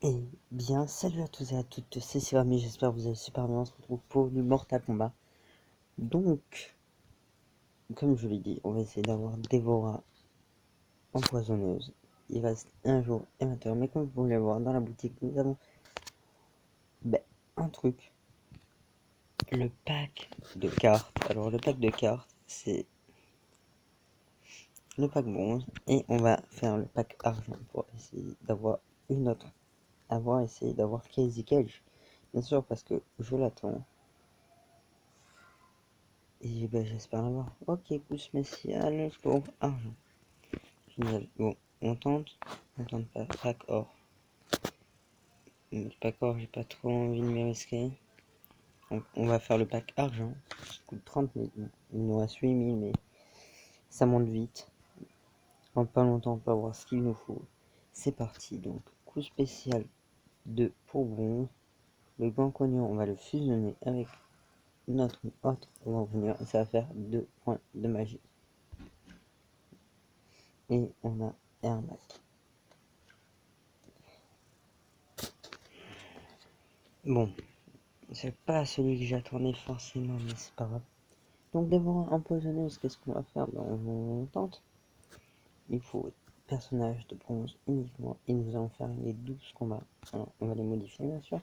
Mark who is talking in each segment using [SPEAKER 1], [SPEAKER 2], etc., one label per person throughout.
[SPEAKER 1] Eh bien, salut à tous et à toutes, c'est Cyrami, j'espère que vous allez super bien, on se retrouve pour du Mortal Kombat. Donc, comme je l'ai dit, on va essayer d'avoir Dévora empoisonneuse. Il reste un jour et 20 heures, mais comme vous pouvez le voir dans la boutique, nous avons un truc, le pack de cartes. Alors, le pack de cartes, c'est le pack bronze, et on va faire le pack argent pour essayer d'avoir une autre, essayer d'avoir Casey Cage, bien sûr, parce que je l'attends. Et j'espère l'avoir. Ok, coup spécial pour argent. Génial. Bon, on tente pas. Pack or. Le pack or, j'ai pas trop envie de me risquer. On va faire le pack argent. Ça coûte 30 000. Il nous reste 8 000, mais ça monte vite. En pas longtemps, on peut voir ce qu'il nous faut. C'est parti. Donc, coup spécial de pour bronze. Le grand cognon, on va le fusionner avec notre autre grand cognon. Et ça va faire 2 points de magie. Et on a Hermac. Bon, c'est pas celui que j'attendais forcément, mais c'est pas grave. Donc d'abord empoisonneuse, qu'est-ce qu'on va faire? On tente. Il faut personnage de bronze uniquement et nous allons faire les 12 combats. Alors on va les modifier bien sûr.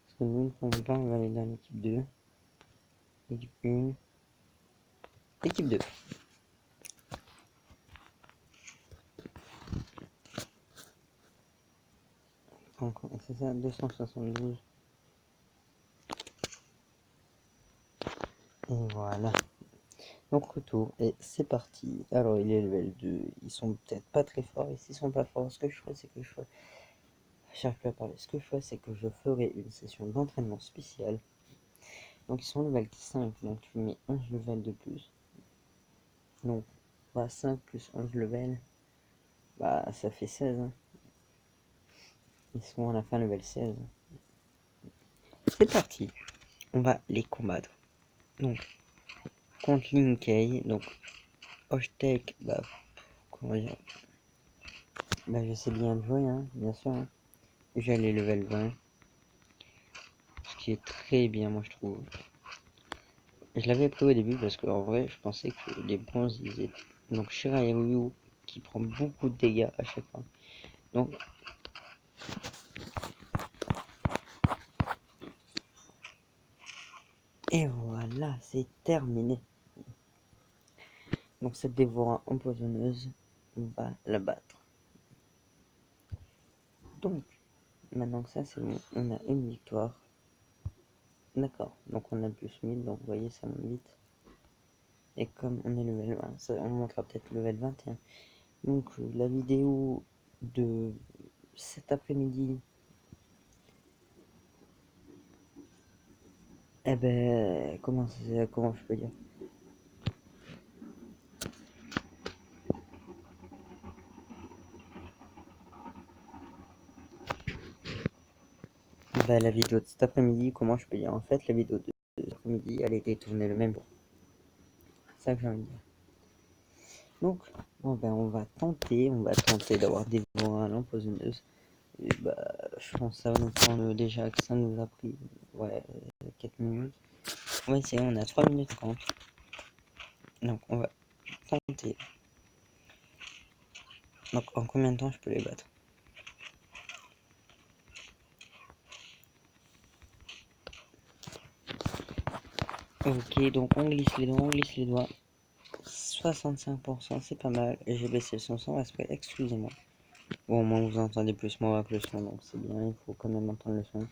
[SPEAKER 1] Parce que nous ne pouvons pas, on va aller dans l'équipe 2, équipe 1, équipe 2. Donc c'est ça, 272. Et voilà. Donc retour et c'est parti. Alors il est level 2, ils sont peut-être pas très forts et s'ils sont pas forts, ce que je ferai c'est que j'arrive plus à parler. Ce que je ferai c'est que je ferai une session d'entraînement spécial. Donc ils sont level 5, donc tu mets 11 level de plus. Donc 5 plus 11 level, ça fait 16. Hein. Ils sont à la fin level 16. C'est parti, on va les combattre. Donc contre Linkei, donc Oshtek, comment dire, je sais bien jouer, hein, bien sûr. Hein. J'ai les level 20. Ce qui est très bien, moi je trouve. Je l'avais pris au début parce qu'en vrai, je pensais que les bronzes, ils étaient. Donc Shirayuu qui prend beaucoup de dégâts à chaque fois. Donc. Et voilà, c'est terminé. Donc cette dévora empoisonneuse, on va la battre. Donc, maintenant que ça c'est bon, on a une victoire. D'accord, donc on a plus 1000, donc vous voyez ça monte vite. Et comme on est level 20, ça, on montrera peut-être level 21. Donc la vidéo de cet après-midi, comment je peux dire? La vidéo de cet après-midi, comment je peux dire? En fait, la vidéo de cet après-midi, elle a été tournée le même jour. C'est ça que j'ai envie de dire. Donc, on va tenter d'avoir des voix à l'empoisonneuse. Et je pense que ça va nous prendre déjà que ça nous a pris 4 minutes. On va essayer, on a 3 minutes 30. Donc on va tenter. Donc en combien de temps je peux les battre? Ok, donc on glisse les doigts. 65%, c'est pas mal. Et j'ai baissé le son sans respect, excusez-moi. Bon, au moins vous entendez plus moi que le son, donc c'est bien, il faut quand même entendre le son.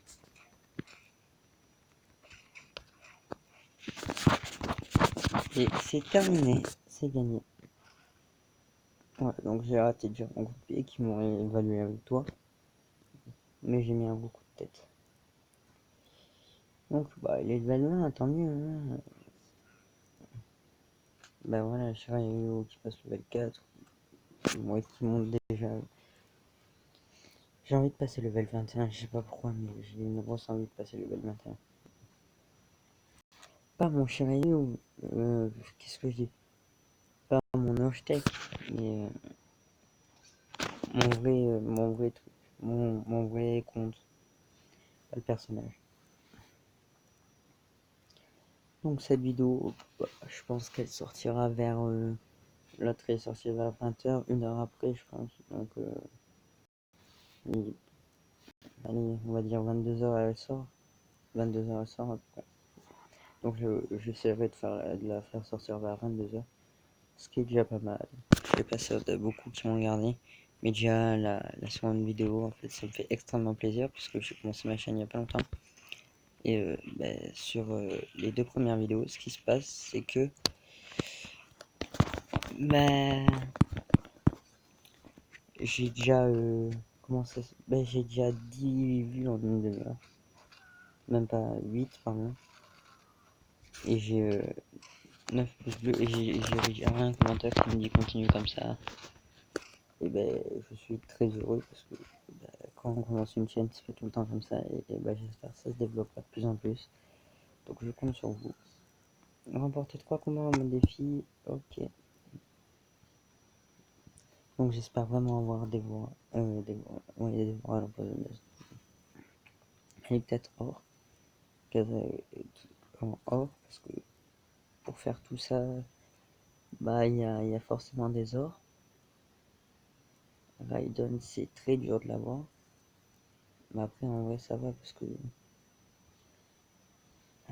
[SPEAKER 1] Et c'est terminé, c'est gagné. Ouais, donc j'ai raté déjà mon coup de pied qui m'aurait évalué avec toi. Mais j'ai mis un gros coup de tête. Donc il est level 20, tant mieux. Hein. Voilà, Shirayuu qui passe level 4. Moi qui monte déjà. J'ai envie de passer level 21, je sais pas pourquoi, mais j'ai une grosse envie de passer level 21. Pas mon Shirayuu, qu'est-ce que je dis? Pas mon Oshtek, mais mon vrai truc. mon vrai compte, pas le personnage. Donc cette vidéo, bah, je pense qu'elle sortira vers... l'autre est sorti vers 20h, une heure après je pense. Donc allez, on va dire 22h elle sort. 22h elle sort à peu près. Donc j'essaierai de la faire sortir vers 22h. Ce qui est déjà pas mal. Je sais pas si il y a beaucoup qui m'ont regardé. Mais déjà la seconde vidéo, en fait, ça me fait extrêmement plaisir puisque j'ai commencé ma chaîne il y a pas longtemps. Et sur les 2 premières vidéos, ce qui se passe, c'est que bah, j'ai déjà j'ai déjà 10 vues en une demi-heure. Même pas 8 pardon. Et j'ai 9 pouces bleus et j'ai un commentaire qui me dit continue comme ça. Et je suis très heureux parce que quand on commence une chaîne, c'est fait tout le temps comme ça. Et j'espère que ça se développera de plus en plus. Donc je compte sur vous. Remporter 3 combats en mode défi, ok. Donc j'espère vraiment avoir des voix à l'empoisonneuse. Elle est peut-être or. Or, parce que pour faire tout ça, il y a forcément des ors. Raiden, c'est très dur de l'avoir. Mais après, en vrai, ça va parce que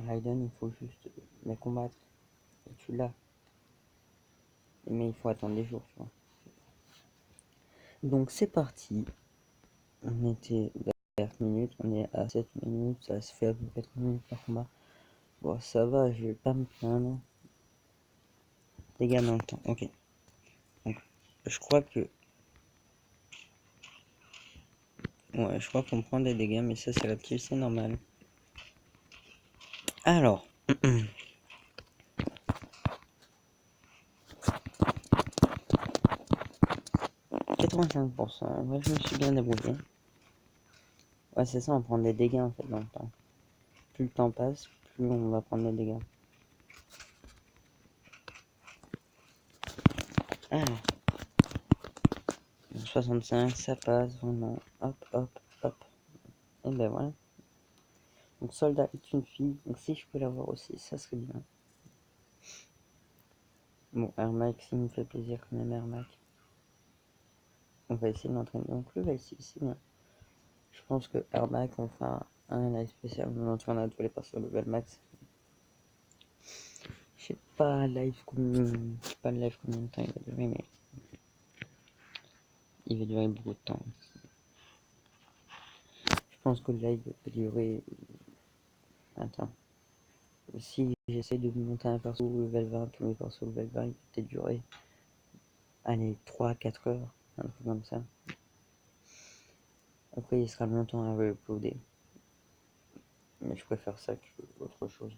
[SPEAKER 1] Raiden, il faut juste les combattre. Et tu l'as. Mais il faut attendre des jours, tu vois. Donc c'est parti. On était vers 4 minutes, on est à 7 minutes, ça se fait à peu près 3 minutes par combat. Bon, ça va, je vais pas me plaindre. Dégâts dans le temps, ok. Donc, je crois que... Ouais, je crois qu'on prend des dégâts, mais ça c'est reptile, c'est normal. Alors... 85%, ouais, je me suis bien débrouillé. Ouais, c'est ça, on prend des dégâts en fait dans le temps. Plus le temps passe, plus on va prendre des dégâts. Alors... 65, ça passe, vraiment. Hop, hop, hop. Et ben voilà. Donc soldat est une fille, donc si je peux l'avoir aussi, ça serait bien. Bon, Air Max, il me fait plaisir quand même, Air Max. On va essayer de l'entraîner. Donc le ici, c'est bien. Je pense que Air Max, on fera un live spécial, on entraînera tous les persos level max. Je sais pas le live combien de temps il va durer, mais il va durer beaucoup de temps. Je pense que le live peut durer... Attends. Si j'essaie de monter un perso level 20, tous mes persos level 20, il peut peut-être durer... Allez, 3-4 heures, un truc comme ça. Après, il sera longtemps à re-uploader. Mais je préfère ça que autre chose.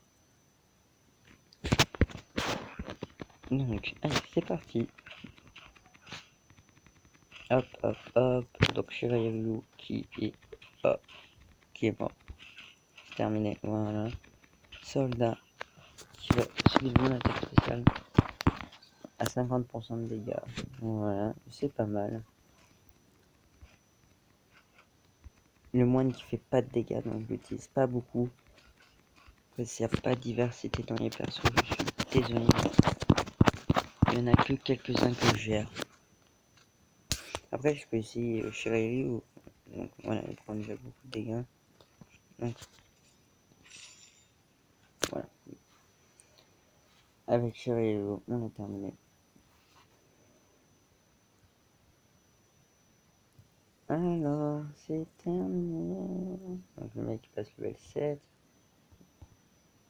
[SPEAKER 1] Donc, allez, c'est parti. Hop, hop, hop. Donc, Shiryu qui est mort. Terminé, voilà. Soldat qui va subir mon attaque spéciale à 50% de dégâts. Voilà, c'est pas mal. Le moine qui fait pas de dégâts, donc je l'utilise pas beaucoup. Parce qu'il n'y a pas de diversité dans les persos, je suis désolé. Il n'y en a que quelques-uns que je gère. Après, je peux essayer Shiryu. Donc voilà, il prend déjà beaucoup de dégâts. Donc voilà. Avec Shiryu, on a terminé. Alors, c'est terminé. Donc le mec passe level 7.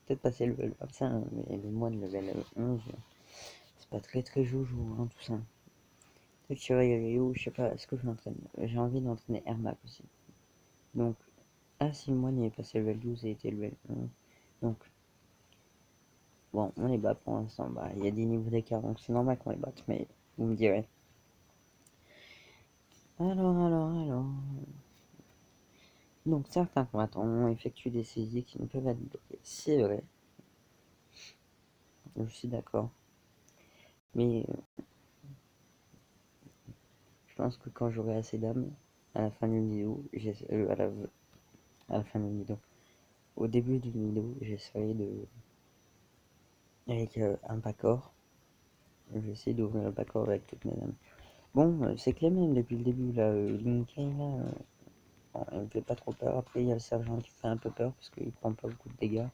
[SPEAKER 1] Peut-être passer level 25, mais le moine level 11. C'est pas très très joujou, hein, tout ça. Peut-être Shiryu, je sais pas, est-ce que je l'entraîne? J'ai envie d'entraîner Ermac aussi. Donc, ah si le moine est passé level 12 et était level 11. Donc, bon, on les bat pour l'instant. Bah, il y a des niveaux d'écart, donc c'est normal qu'on les batte, mais vous me direz. Alors. Donc, certains combattants ont effectué des saisies qui ne peuvent être bloquées. C'est vrai. Je suis d'accord. Mais je pense que quand j'aurai assez d'âme, à la fin d'une vidéo, à la fin d'une vidéo. Au début d'une vidéo, j'essaierai de... avec un Pacor. J'essaie d'ouvrir le Pacor avec toutes mes armes. Bon, c'est que les mêmes depuis le début, là. Lincoln, là, bon, il me fait pas trop peur. Après, il y a le sergent qui fait un peu peur parce qu'il prend pas beaucoup de dégâts.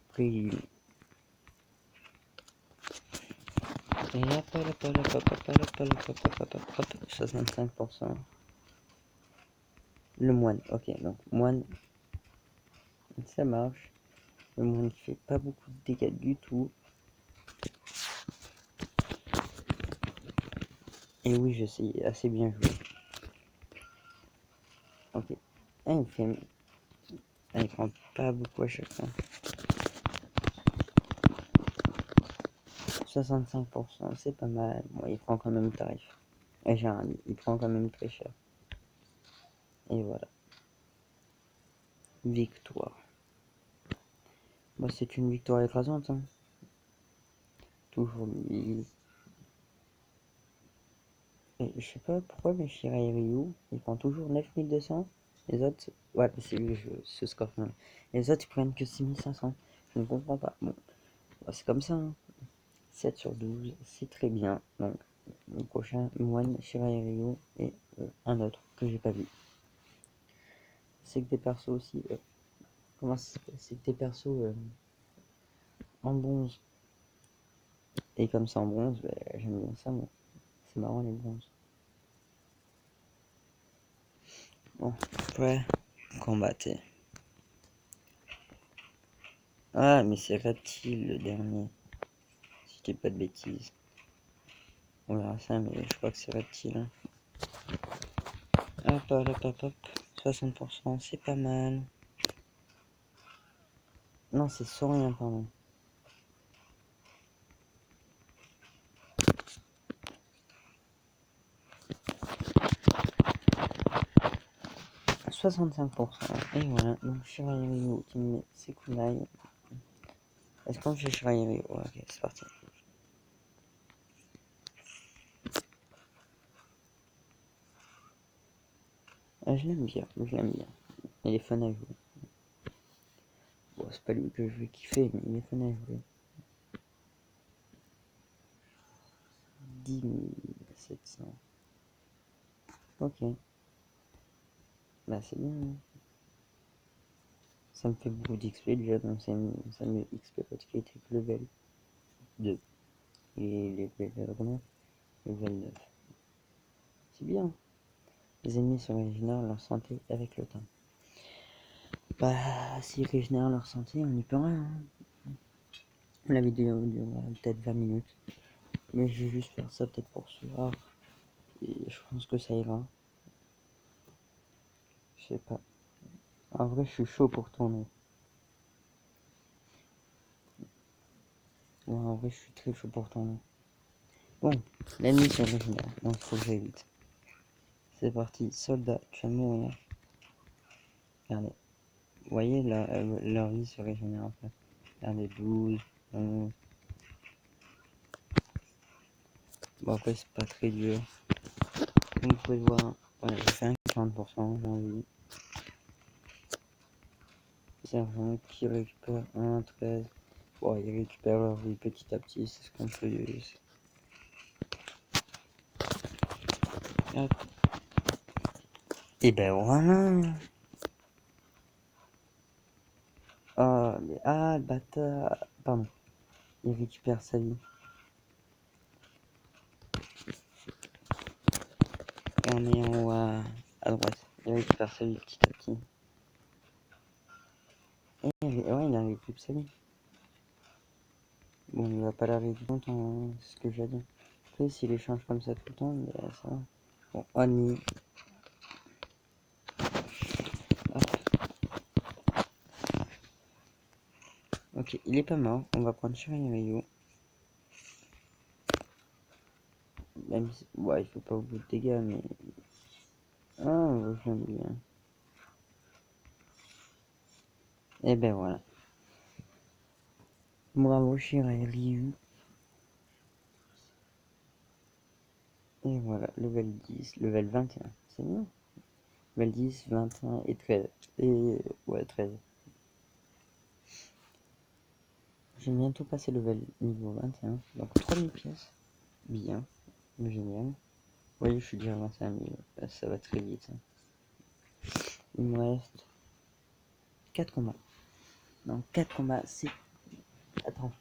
[SPEAKER 1] Après, il... Et hop, hop, hop, hop, hop, hop, hop, hop, hop, hop, 65%. Le moine, ok, donc moine, ça marche. Le moine qui fait pas beaucoup de dégâts du tout. Et oui, je sais, assez bien joué. Ok. Ah, il fait... Ah, il prend pas beaucoup à chaque fois. 65%, c'est pas mal. Bon, il prend quand même le tarif. Et j'ai un... il prend quand même très cher. Et voilà. Victoire. Bah, c'est une victoire écrasante. Hein. Toujours lui. Et je sais pas pourquoi, mais Shirai Ryu, il prend toujours 9200. Les autres, ouais, c'est lui ce score. Les autres, ils prennent que 6500. Je ne comprends pas. Bon, bah, c'est comme ça. Hein. 7 sur 12, c'est très bien. Donc, le prochain, Moine, Shirai Ryu et un autre que j'ai pas vu. C'est que des persos aussi. Comment c'est que des persos en bronze. Et comme ça en bronze, bah, j'aime bien ça, moi. C'est marrant les bronzes. Bon, ouais, combattre. Ah, mais c'est Reptile le dernier. Si je dis pas de bêtises. On verra ça, mais je crois que c'est Reptile. Hein. Hop, hop, hop, hop. 60%, c'est pas mal. Non, c'est Saurien, pardon. 65%. Et voilà, donc Shirayuri qui me met ses kunai. Est-ce qu'on fait Shirayuri? Ouais, ok, c'est parti. Ah, je l'aime bien, je l'aime bien. Il est fun à jouer. Bon, c'est pas lui que je vais kiffer, mais il est fun à jouer. 10 700. Ok. Bah, c'est bien. Hein. Ça me fait beaucoup d'XP déjà, donc ça me XP parce qu'il était que level 2. Et les level combien? Level 9. C'est bien. Les ennemis se régénèrent leur santé avec le temps. Bah, s'ils régénèrent leur santé, on n'y peut rien. Hein. La vidéo durera peut-être 20 minutes. Mais je vais juste faire ça peut-être pour ce soir. Et je pense que ça ira. Je sais pas. En vrai, je suis chaud pour tourner. Ouais, en vrai, je suis très chaud pour tourner. Bon, l'ennemi se régénère, donc faut que j'aille vite. C'est parti, soldat, tu vas mourir. Regardez. Vous voyez, leur vie se régénère en fait. Regardez, 12, 11. Bon, après, c'est pas très dur. Comme vous pouvez le voir, voilà, j'ai fait un 40%, j'ai envie. Sergent qui récupère un 13. Bon, ils récupèrent leur vie petit à petit, c'est ce qu'on fait. Hop. Et ben voilà. Ah, le bâtard. Pardon. Il récupère sa vie. Et on est en haut à droite. Il récupère sa vie petit à petit. Et ouais, il a récupéré sa vie. Bon, il va pas la récupérer longtemps, hein, c'est ce que j'ai dit. Après, s'il échange comme ça tout le temps, ben, ça va. Bon, Oni. Ok, il est pas mort. On va prendre Shirai Ryu. Même si... Ouais, il fait pas beaucoup de dégâts, mais... Ah, j'aime bien. Et ben voilà. Bravo Shirai Ryu. Et voilà, level 10, level 21, c'est bien. Level 10, 21 et 13. Et ouais, 13. J'ai bientôt passé level niveau 21, donc 3000 pièces. Bien, génial. Vous voyez, je suis déjà à 25 000, ça va très vite. Il me reste 4 combats. Non, 4 combats, c'est... Attends.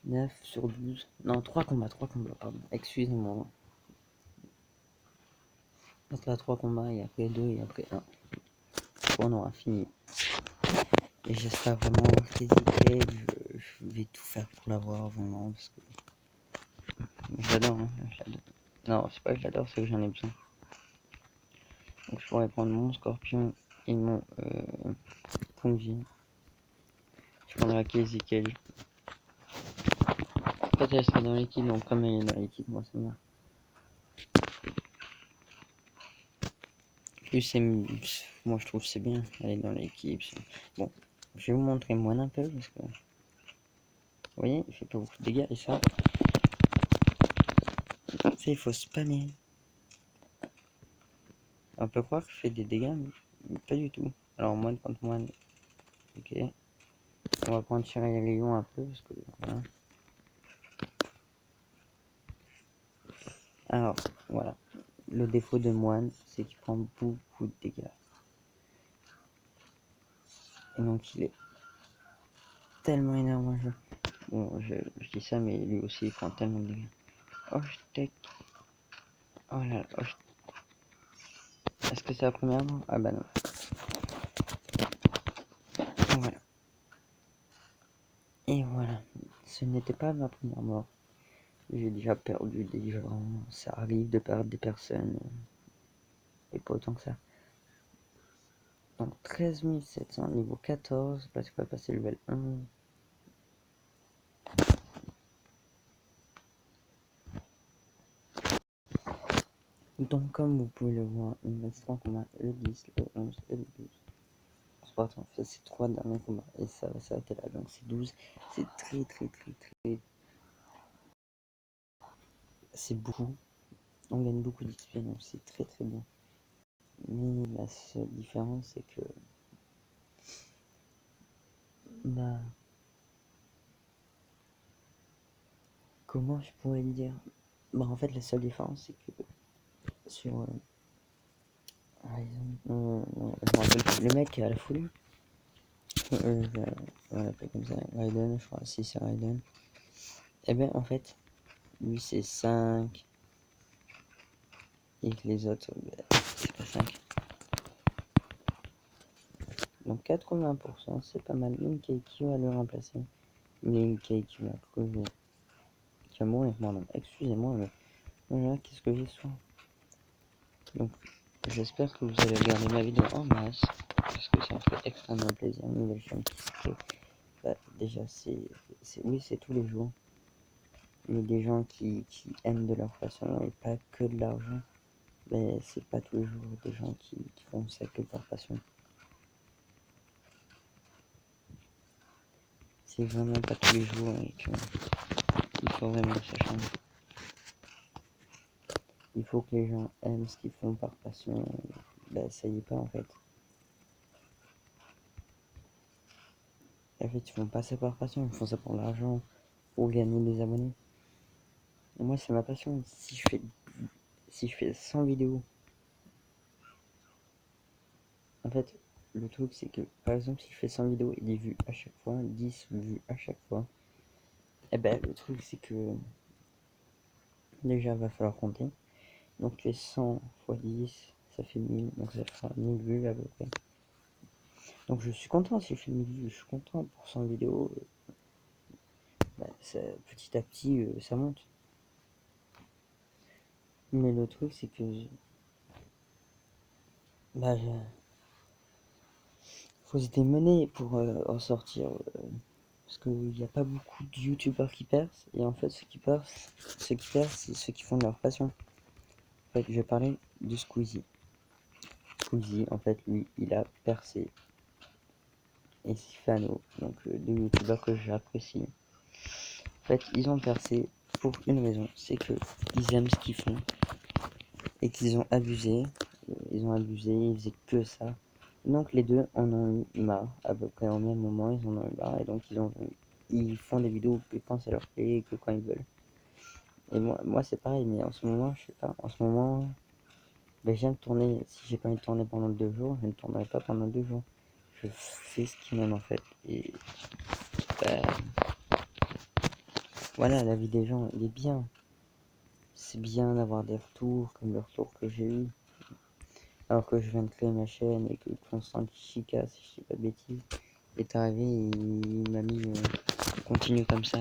[SPEAKER 1] 9 sur 12. Non, 3 combats, pardon. Excusez-moi. Donc là, 3 combats, et après 2, et après 1. On aura fini. Et j'espère vraiment que je vais tout faire pour l'avoir, vraiment, parce que... J'adore, hein, j'adore. Non, c'est pas que j'adore, c'est que j'en ai besoin. Donc je pourrais prendre mon scorpion et mon Punji. Je prendrai Casey Cage. Quand elle sera dans l'équipe, donc comme elle est dans l'équipe, moi ça me va. Plus c'est... Moi je trouve c'est bien, elle est dans l'équipe. Bon, je vais vous montrer moins un peu, parce que... Vous voyez, il fait pas beaucoup de dégâts, et ça... Ça, il faut spammer. On peut croire que je fais des dégâts, mais pas du tout. Alors moine contre moine. Ok. On va prendre Chiraï Rayon un peu, parce que... Voilà. Alors, voilà. Le défaut de moine, c'est qu'il prend beaucoup de dégâts. Et donc il est tellement énervant en jeu. Bon, je dis ça, mais lui aussi il prend tellement de dégâts. Oh, je tech. Oh là là, oh, est-ce que c'est la première mort? Ah bah non. Voilà. Et voilà. Ce n'était pas ma première mort. J'ai déjà perdu des gens. Ça arrive de perdre des personnes. Et pas autant que ça. Donc 13 700, niveau 14, parce qu'on va passer level 1. Donc comme vous pouvez le voir, il me reste 3 combats, le 10, le 11 et le 12. Pardon, ça c'est 3 derniers combats, et ça va s'arrêter là, donc c'est 12. C'est très très très très... C'est beaucoup, on gagne beaucoup d'XP, donc c'est très très bien. Mais la seule différence c'est que... Bah... Comment je pourrais le dire? Bah en fait la seule différence c'est que... Sur... non, je me rappelle plus, le mec à la folie. On l'appelle comme ça, Raiden, je crois, si c'est Raiden. Et ben en fait, lui c'est 5, et que les autres, c'est pas 5. Donc 80%, c'est pas mal. Linkei qui va le remplacer. Linkei qui va crever. Qui va mourir, pardon. Excusez-moi, mais voilà, qu'est-ce que j'ai soin. Donc, j'espère que vous allez regarder ma vidéo en masse. Parce que ça me fait extrêmement plaisir. Une nouvelle chaîne qui se crée. Bah, déjà, oui, c'est tous les jours. Il y a des gens qui aiment de leur façon et pas que de l'argent. Mais c'est pas tous les jours des gens qui font ça que par passion. C'est vraiment pas tous les jours et que il faut vraiment que ça change. Il faut que les gens aiment ce qu'ils font par passion. Bah ça y est pas en fait. En fait ils font pas ça par passion, ils font ça pour l'argent, pour gagner des abonnés. Et moi c'est ma passion. Si je fais 100 vidéos, en fait le truc c'est que par exemple si je fais 100 vidéos et des vues à chaque fois, 10 vues à chaque fois, et ben le truc c'est que déjà va falloir compter. Donc les 100 fois 10 ça fait 1000, donc ça fera 1000 vues à peu près. Donc je suis content si je fais 1000 vues, je suis content pour 100 vidéos. Bah, ça, petit à petit ça monte. Mais le truc c'est que bah, faut se démener pour en sortir. Parce qu'il n'y a pas beaucoup de youtubeurs qui percent. Et en fait ceux qui percent c'est ceux qui font de leur passion. En fait je vais parler de Squeezie. Squeezie en fait lui il a percé. Et Sifano, donc deux youtubeurs que j'apprécie. En fait ils ont percé pour une raison, c'est que ils aiment ce qu'ils font. et qu'ils ont abusé. Ils faisaient que ça. Donc les deux en ont eu marre, à peu près au même moment, ils en ont eu marre, et donc ils font des vidéos que quand ça leur plaît et que quand ils veulent. Et moi c'est pareil, mais en ce moment, je sais pas, en ce moment, ben, j'aime tourner, si j'ai pas envie de tourner pendant 2 jours, je ne tournerai pas pendant 2 jours. Je fais ce qu'ils m'aiment en fait, et ben, voilà, la vie des gens, il est bien. C'est bien d'avoir des retours, comme le retour que j'ai eu. Alors que je viens de créer ma chaîne et que Constant Chica, si je dis pas de bêtises, est arrivé et il m'a mis continue comme ça.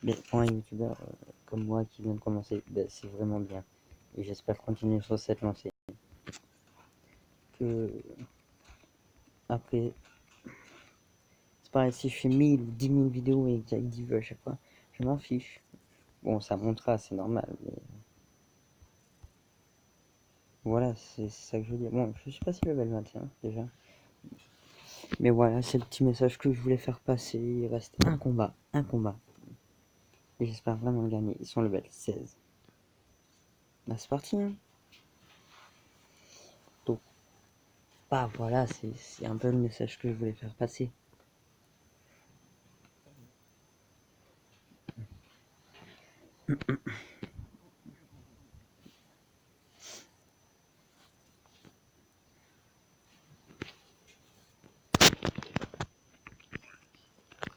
[SPEAKER 1] Mais pour un youtubeur comme moi qui vient de commencer, ben, c'est vraiment bien. Et j'espère continuer sur cette lancée. Que après, c'est pareil, si je fais 1000 ou 10 000 vidéos et qu'il y a que 10 vues à chaque fois, je m'en fiche. Bon, ça montera, c'est normal, mais voilà, c'est ça que je veux dire. Bon, je suis pas si level 21 déjà. Mais voilà, c'est le petit message que je voulais faire passer. Il reste un combat, un combat. Et j'espère vraiment le gagner. Ils sont level 16. Bah, c'est parti, hein. Donc, bah voilà, c'est un peu le message que je voulais faire passer.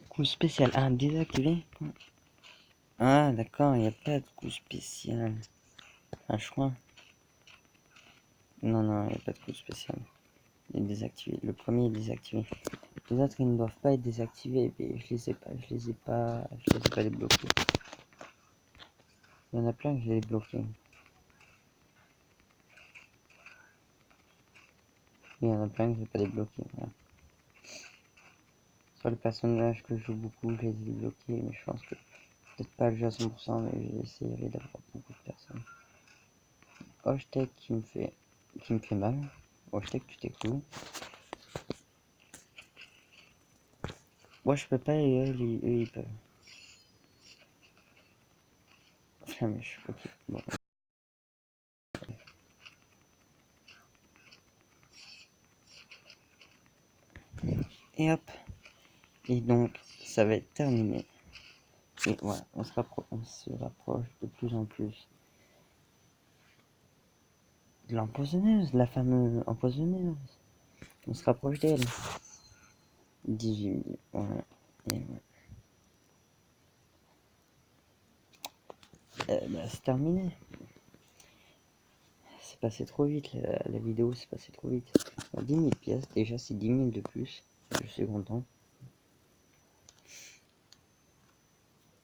[SPEAKER 1] Coup spécial. Ah, désactivé. Ah, d'accord, il n'y a pas de coup spécial. Ah, je crois. Non, non, il n'y a pas de coup spécial. Il est désactivé. Le premier est désactivé. Les autres, ils ne doivent pas être désactivés. Mais je les ai pas, je les ai pas débloqués. Il y en a plein que j'ai débloqués. Il y en a plein que j'ai pas débloqués. Voilà. Sur les personnages que je joue beaucoup, je les ai débloqués. Mais je pense que peut-être pas le jeu à 100%, mais j'essaierai d'avoir beaucoup de personnes. Hashtag qui me fait mal. Hashtag tu t'écoules. Moi je peux pas et eux ils peuvent. Enfin, mais je suis ok. Bon. Et hop. Et donc ça va être terminé. Et voilà, on se rapproche de plus en plus de l'empoisonneuse, la fameuse empoisonneuse. On se rapproche d'elle. 18 000, voilà. Et voilà. Bah, c'est terminé. C'est passé trop vite, la vidéo c'est passé trop vite. 10 000 pièces, déjà c'est 10 000 de plus. Je suis content.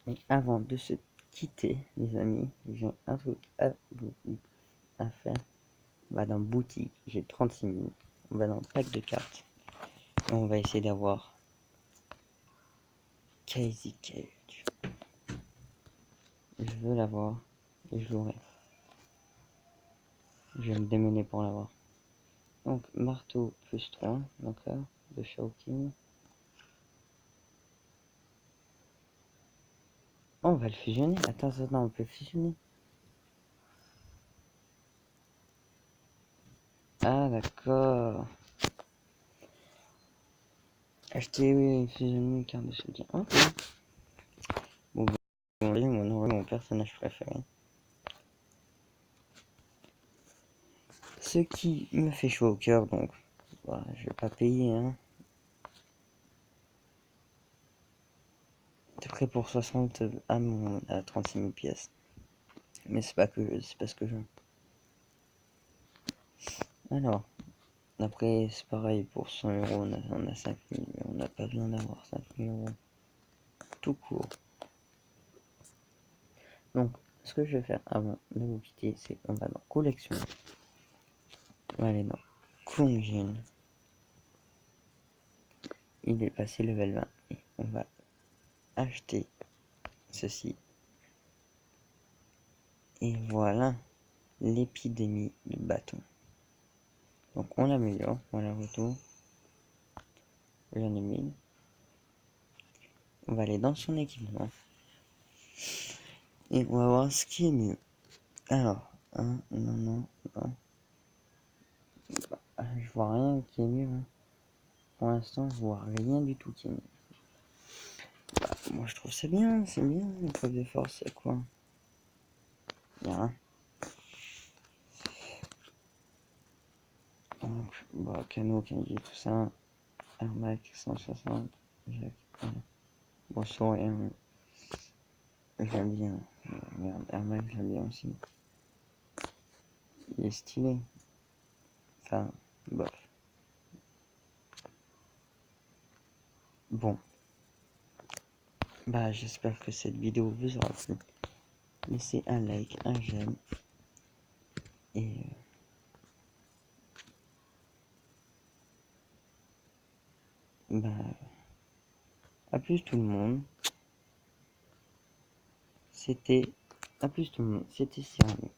[SPEAKER 1] Mais avant de se quitter, les amis, j'ai un truc à faire. On va dans boutique, j'ai 36 000. On va dans pack de cartes. Et on va essayer d'avoir Crazy Cage. Je veux l'avoir et je l'aurai. Je vais me démener pour l'avoir. Donc marteau plus 3, d'accord, de Shao-King. Oh, on va le fusionner. Attends, on peut le fusionner. Ah d'accord. Acheter, oui, fusionner une carte de soutien. Ok. Bon, on aurait mon personnage préféré. Ce qui me fait chaud au cœur, donc bah, je vais pas payer, hein. T'es prêt pour 60 à 36 000 pièces. Mais c'est pas ce que je veux. Alors, après c'est pareil pour 100 euros, on a 5 000, mais on n'a pas besoin d'avoir 5 000 euros. Tout court. Donc, ce que je vais faire avant de vous quitter, c'est on va dans collection. On va aller dans Kunjin. Il est passé level 20. Et on va acheter ceci. Et voilà l'épidémie de bâton. Donc on l'améliore, voilà retour. J'en ai 1000. On va aller dans son équipement. Et on va voir ce qui est mieux. Alors, Hein, non, non, non. Je vois rien qui est mieux. Hein. Pour l'instant, je vois rien du tout qui est mieux. Moi, je trouve c'est bien, l'épreuve de force, c'est quoi? Bien. Donc, bah, Kano, Kenji, tout ça. Air Max 160. Jacques. Bon, sur j'aime bien. Merde, Air Max, j'aime bien aussi. Il est stylé. Enfin, bof. Bon. Bah, j'espère que cette vidéo vous aura plu. Laissez un like, un j'aime. Et bah, à plus tout le monde. C'était. À plus tout le monde. C'était Cyrano.